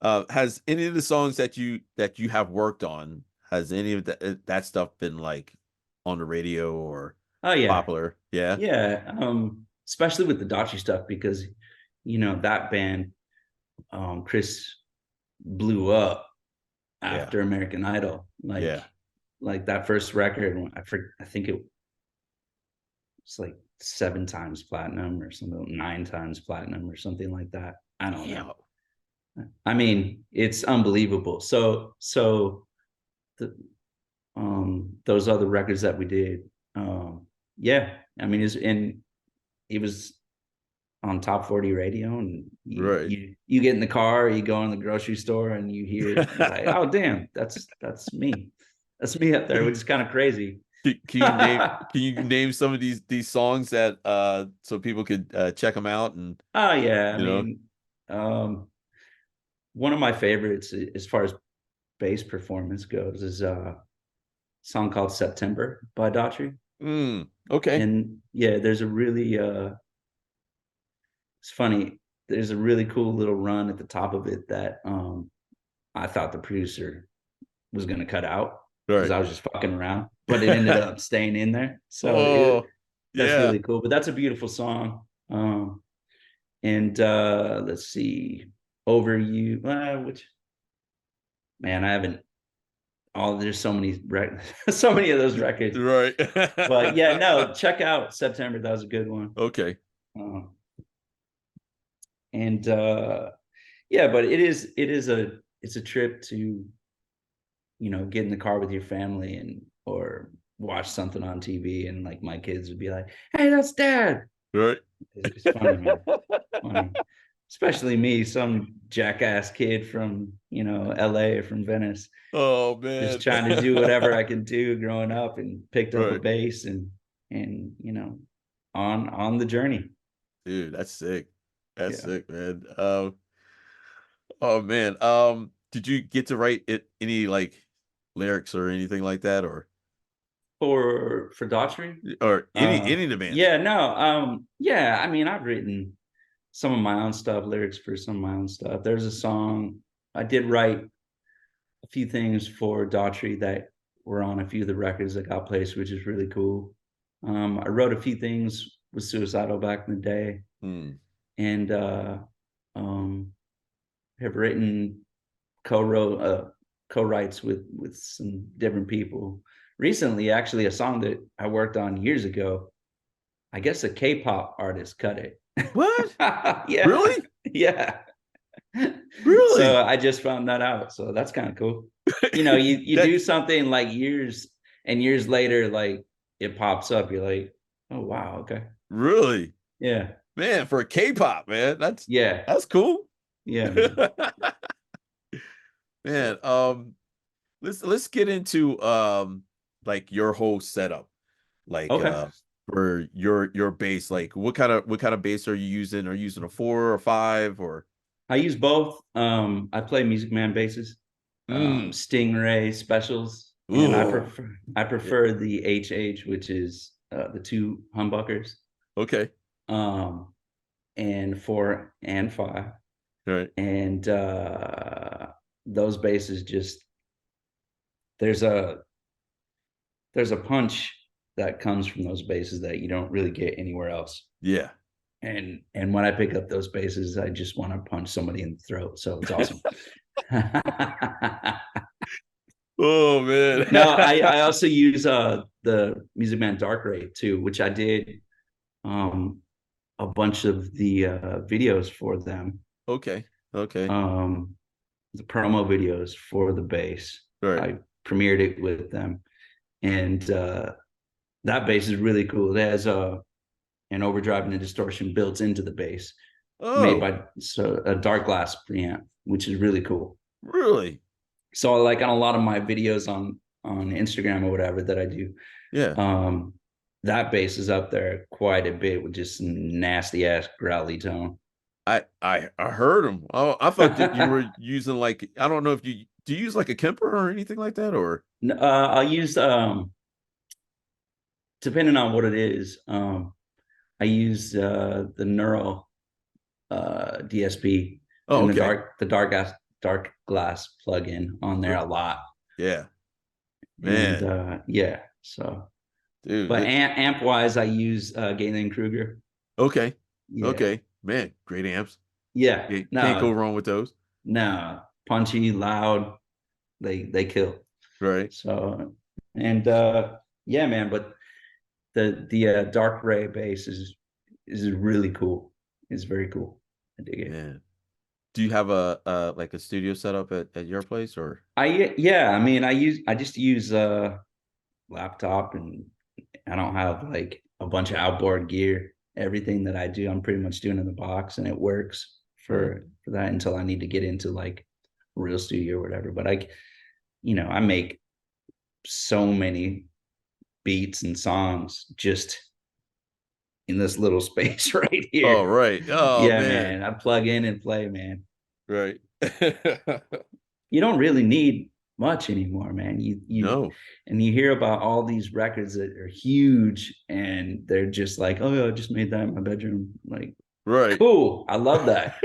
Has any of the songs that you have worked on, has any of that stuff been like on the radio or Oh yeah, popular? Yeah. yeah. Especially with the Dachi stuff because that band, Chris blew up Yeah. after American Idol. Yeah. Like that first record, I think it was like 7 times platinum or something, 9 times platinum or something like that. I don't know. Yeah. I mean, it's unbelievable. So the those other records that we did, yeah. I mean, it was on top 40 radio, and Right. you get in the car, you go in the grocery store, and you hear it. It's like, oh damn, that's me. That's me up there, which is kind of crazy. Can you name some of these songs that so people could check them out and Oh yeah, I you know? mean, um, one of my favorites as far as bass performance goes is a song called September by Daughtry. Okay. And yeah, there's a really it's funny, there's a really cool little run at the top of it that I thought the producer was going to cut out because Right. I was just fucking around, but it ended up staying in there. So Oh, that's yeah. really cool. But that's a beautiful song. And let's see, Over You, which, man, I haven't. Oh, there's so many so many of those records. Right. But yeah, no, check out September. That was a good one. Okay. Um, and yeah, but it's a trip to get in the car with your family and or watch something on TV, and like my kids would be like, "Hey, that's Dad." Right. It's funny, man. Funny, especially me, some jackass kid from LA or from Venice, Oh just man. trying to do whatever I could do growing up, and picked up a Right. bass and on the journey. Dude, that's sick. That's Yeah. sick, man. Oh man. Did you get to write any like lyrics or anything like that For Daughtry, or any of the bands? yeah, no, yeah. I mean, I've written some of my own stuff, lyrics for some of my own stuff. There's a song I did write a few things for Daughtry that were on a few of the records that got placed, which is really cool. I wrote a few things with Suicidal back in the day, Hmm. and um, have written co-wrote co-writes with some different people. Recently, actually, a song that I worked on years ago. I guess a K-pop artist cut it. What? Yeah, Really? yeah. So Really? I just found that out. So that's kind of cool. You That do something like years and years later, like it pops up. You're like, oh wow, okay, really? yeah, Man, for a K-pop, man. yeah, That's cool. yeah, man. Man, let's get into like your whole setup. Like Okay. for your bass. Like what kind of bass are you using? Are you using a 4 or 5 or I use both. I play Music Man basses, mm. Stingray specials, and I Ooh. prefer I Yeah. prefer the HH, which is the two humbuckers, Okay. um, and 4 and 5, All right. and those basses just there's a there's a punch that comes from those basses that you don't really get anywhere else. Yeah. And when I pick up those basses, I just want to punch somebody in the throat. So it's awesome. Oh man. No, I also use the Music Man Dark Ray too, which I did um a bunch of the videos for them. Okay. Okay. Um the promo videos for the bass. All right. I premiered it with them. And that bass is really cool. It has an overdrive and a distortion built into the bass, made Oh, by a dark glass preamp, which is really cool. really? So like on a lot of my videos on Instagram or whatever that I do, Yeah. um, that bass is up there quite a bit with just some nasty ass growly tone. I heard him. Oh, I thought that you were using like I don't know if you do you use like a Kemper or anything like that or I'll use depending on what it is. I use the Neural DSP oh and okay. the dark dark glass plugin on there a lot. Yeah, man. And yeah, so Dude, but amp wise, I use Galen Kruger. okay. Yeah. Okay. Man, great amps. Yeah. Can't go No, wrong with those. no, punchy, loud, they kill. Right. So and yeah, man, but the dark ray bass is really cool. It's very cool. I dig it. Man. Do you have a like a studio setup at your place or? Yeah, I mean I just use laptop, and I don't have like a bunch of outboard gear. Everything that I do, I'm pretty much doing in the box, and it works for that until I need to get into like real studio or whatever. But I make so many beats and songs just in this little space right here. Oh, right. Oh, yeah, man. I plug in and play, man. Right. You don't really need much anymore, man. You No. and you hear about all these records that are huge, and they're just like, oh yeah, I just made that in my bedroom. Like, Right. cool. I love that.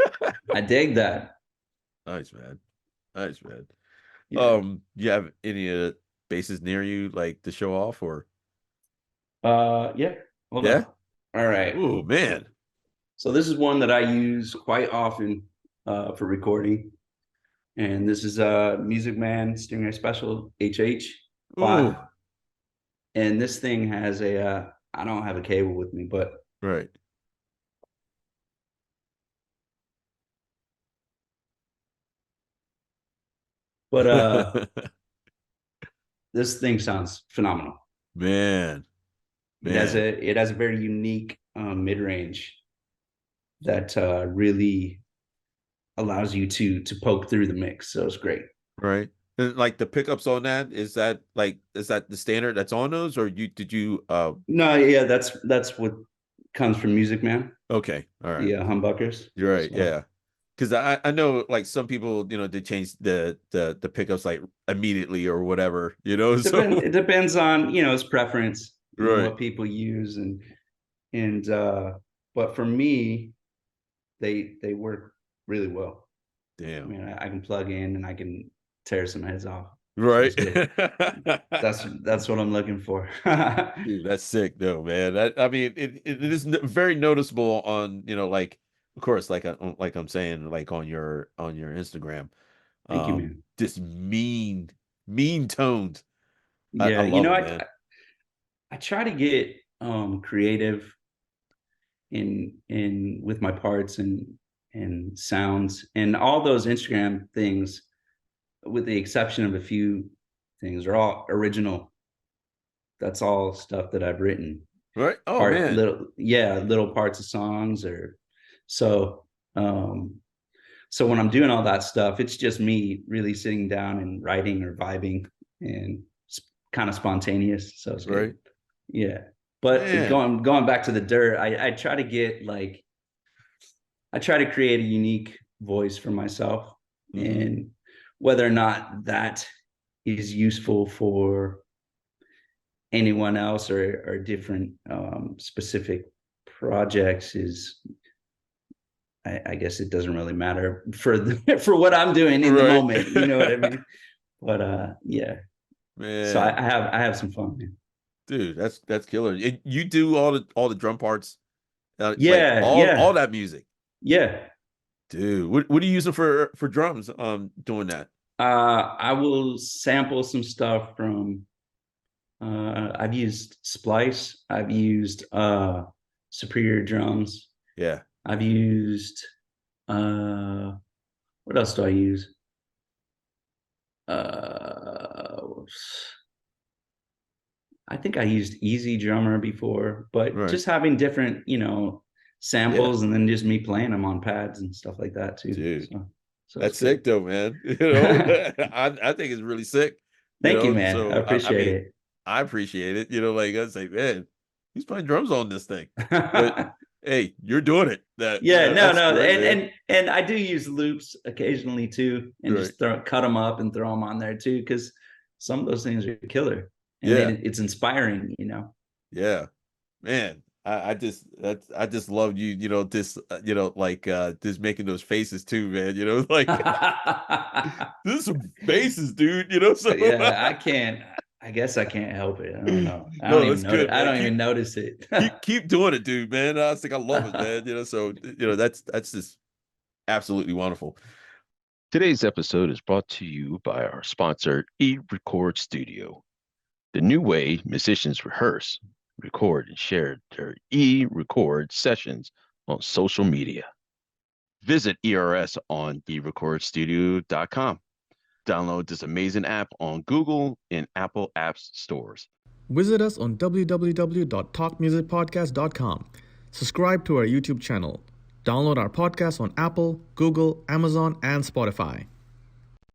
I dig that. Nice, man. Nice, man. Yeah. You have any bases near you like to show off or? Yeah. Hold Yeah. on. All right. Oh, man. So this is one that I use quite often for recording. And this is Music Man Stingray Special HH5. Ooh. And this thing has a I don't have a cable with me, but Right. this thing sounds phenomenal. Man. It has a very unique mid range that really allows you to poke through the mix. So it's great. Right. And like the pickups on that, is that the standard that's on those, or did you No, yeah, that's what comes from Music Man. okay, all right. The humbuckers. You're right, So, yeah. Because I know like some people, they change the pickups like immediately or whatever, it depends on, his preference and right. what people use, and but for me, they work really well. Damn. I mean, I can plug in and I can tear some heads off. Right. That's what I'm looking for. Dude, that's sick though, man. I mean, it is very noticeable on, like, of course, like I'm saying, like on your Instagram, Thank you, man. just mean tones. Yeah, I love it, man. I try to get creative in with my parts and sounds, and all those Instagram things, with the exception of a few things, are all original. That's all stuff that I've written. Right. Oh, man. Little parts of songs, or so so when I'm doing all that stuff, it's just me really sitting down and writing or vibing, and it's kind of spontaneous. So it's good. Right. Yeah. But Man. going back to the dirt, I try to create a unique voice for myself. Mm-hmm. And whether or not that is useful for anyone else or different specific projects is, I guess it doesn't really matter for what I'm doing in the moment. You know what I mean? But yeah. Man. So I have some fun, man. Dude, that's killer. You do all the drum parts, yeah, like all that music. Yeah, dude. What are you using for drums? Doing that. I will sample some stuff from. I've used Splice. I've used Superior Drums. Yeah. I've used. What else do I use? I think I used Easy Drummer before, but just having different, samples, and then just me playing them on pads and stuff like that too. Dude, so that's sick though, man. I think it's really sick. Thank you, man. So, I appreciate it. I appreciate it. Like I say, man, he's playing drums on this thing. But hey, you're doing it. No, great, and I do use loops occasionally too, and just cut them up and throw them on there too, because some of those things are killer. And it's inspiring, Yeah, man. I just love you, this, like, just making those faces too, man. Like this is some faces, dude. So Yeah, I can't. I guess I can't help it. I don't know. I don't no, even that's notice. good, I man. don't even notice it. Keep doing it, dude, man. I think I love it, man. So that's just absolutely wonderful. Today's episode is brought to you by our sponsor, eRecord Studio, the new way musicians rehearse, record, and share their e-record sessions on social media. Visit ERS on eRecordStudio.com. Download this amazing app on Google and Apple Apps stores. Visit us on www.talkmusicpodcast.com. Subscribe to our YouTube channel. Download our podcast on Apple, Google, Amazon, and Spotify.